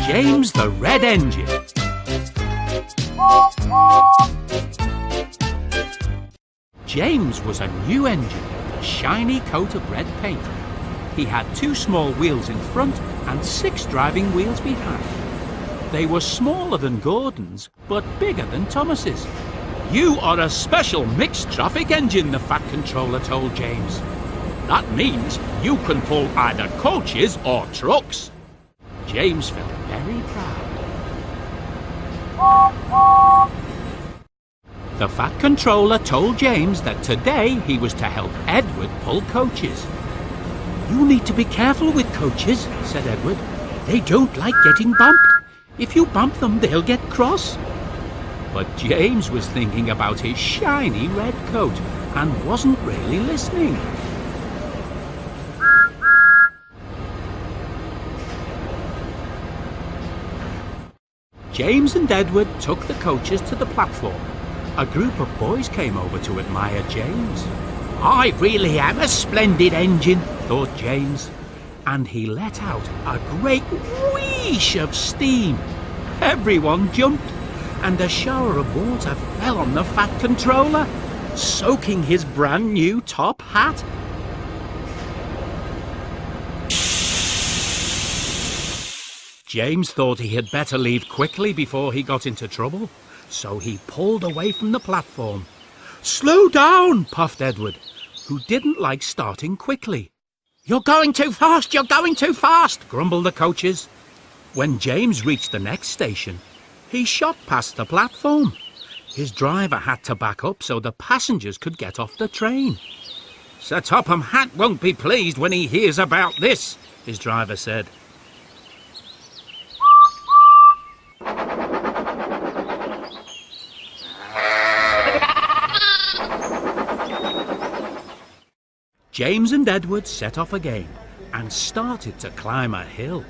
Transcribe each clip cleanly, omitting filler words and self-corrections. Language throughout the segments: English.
James the Red Engine. James was a new engine with a shiny coat of red paint. He had 2 small wheels in front and 6 driving wheels behind. They were smaller than Gordon's, but bigger than Thomas's. "You are a special mixed traffic engine," the Fat Controller told James. "That means you can pull either coaches or trucks." James felt very proud. The Fat Controller told James that today he was to help Edward pull coaches. "You need to be careful with coaches," said Edward. "They don't like getting bumped. If you bump them, they'll get cross." But James was thinking about his shiny red coat and wasn't really listening. James and Edward took the coaches to the platform. A group of boys came over to admire James. "I really am a splendid engine," thought James, and he let out a great whoosh of steam. Everyone jumped, and a shower of water fell on the Fat Controller, soaking his brand new top hat. James thought he had better leave quickly before he got into trouble, so he pulled away from the platform. "Slow down," puffed Edward, who didn't like starting quickly. "You're going too fast, you're going too fast," grumbled the coaches. When James reached the next station, he shot past the platform. His driver had to back up so the passengers could get off the train. "Sir Topham Hatt won't be pleased when he hears about this," his driver said. James and Edward set off again and started to climb a hill.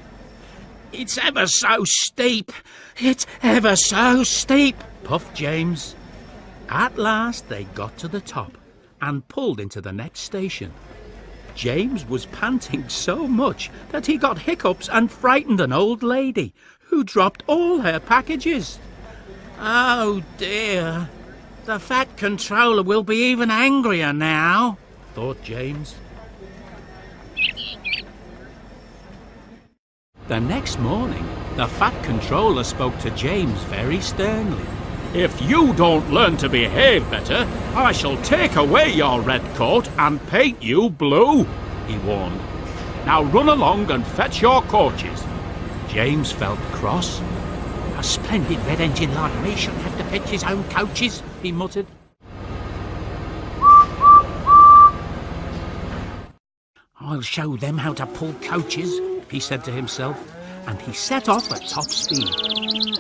"It's ever so steep, it's ever so steep," puffed James. At last they got to the top and pulled into the next station. James was panting so much that he got hiccups and frightened an old lady who dropped all her packages. "Oh dear, the Fat Controller will be even angrier now," thought James. The next morning, the Fat Controller spoke to James very sternly. "If you don't learn to behave better, I shall take away your red coat and paint you blue," he warned. "Now run along and fetch your coaches." James felt cross. "A splendid red engine like me shouldn't have to fetch his own coaches," he muttered. "I'll show them how to pull coaches," he said to himself, and he set off at top speed.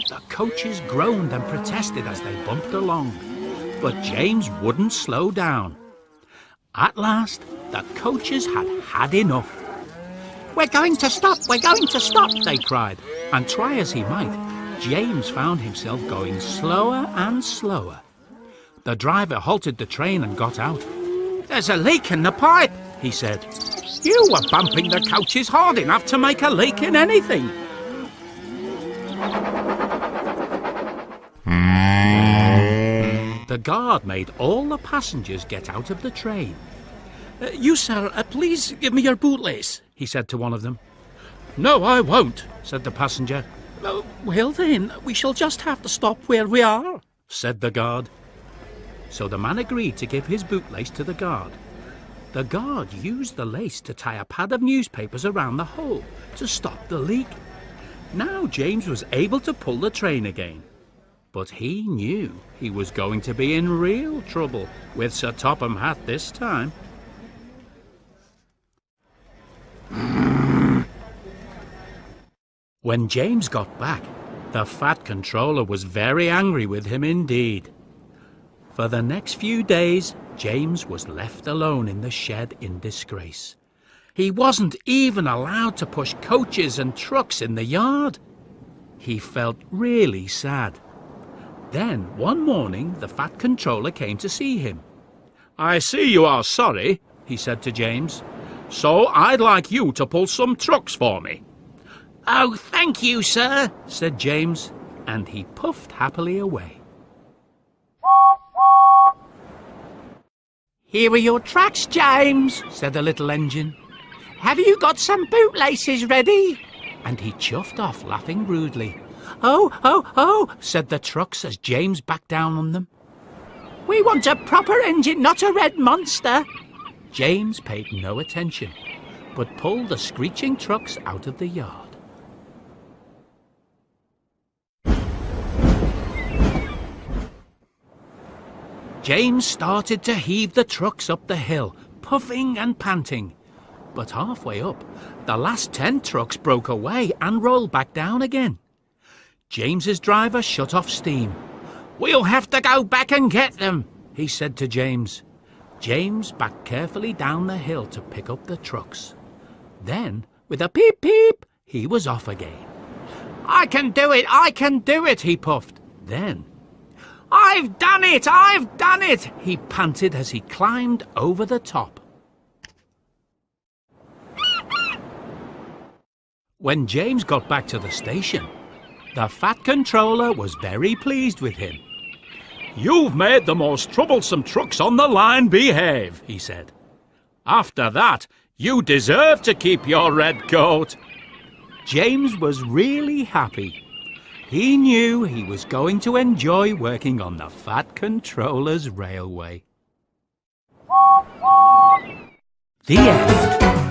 The coaches groaned and protested as they bumped along, but James wouldn't slow down. At last, the coaches had had enough. "We're going to stop, we're going to stop," they cried, and try as he might, James found himself going slower and slower. The driver halted the train and got out. "There's a leak in the pipe," he said. "You were bumping the coaches hard enough to make a leak in anything." The guard made all the passengers get out of the train. "You, sir, please give me your bootlace," he said to one of them. "No, I won't," said the passenger. "Well then, we shall just have to stop where we are," said the guard. So the man agreed to give his bootlace to the guard. The guard used the lace to tie a pad of newspapers around the hole to stop the leak. Now James was able to pull the train again. But he knew he was going to be in real trouble with Sir Topham Hatt this time. When James got back, the Fat Controller was very angry with him indeed. For the next few days, James was left alone in the shed in disgrace. He wasn't even allowed to push coaches and trucks in the yard. He felt really sad. Then, one morning, the Fat Controller came to see him. "I see you are sorry," he said to James. "So I'd like you to pull some trucks for me." "Oh, thank you, sir," said James, and he puffed happily away. "Here are your tracks, James," said the little engine. "Have you got some bootlaces ready?" And he chuffed off, laughing rudely. "Oh, oh, oh," said the trucks as James backed down on them. "We want a proper engine, not a red monster." James paid no attention, but pulled the screeching trucks out of the yard. James started to heave the trucks up the hill, puffing and panting. But halfway up, the last 10 trucks broke away and rolled back down again. James's driver shut off steam. "We'll have to go back and get them," he said to James. James backed carefully down the hill to pick up the trucks. Then, with a peep peep, he was off again. I can do it, he puffed. Then, I've done it, he panted as he climbed over the top. When James got back to the station, the Fat Controller was very pleased with him. "You've made the most troublesome trucks on the line behave," he said. "After that, you deserve to keep your red coat." James was really happy. He knew he was going to enjoy working on the Fat Controller's railway. The end.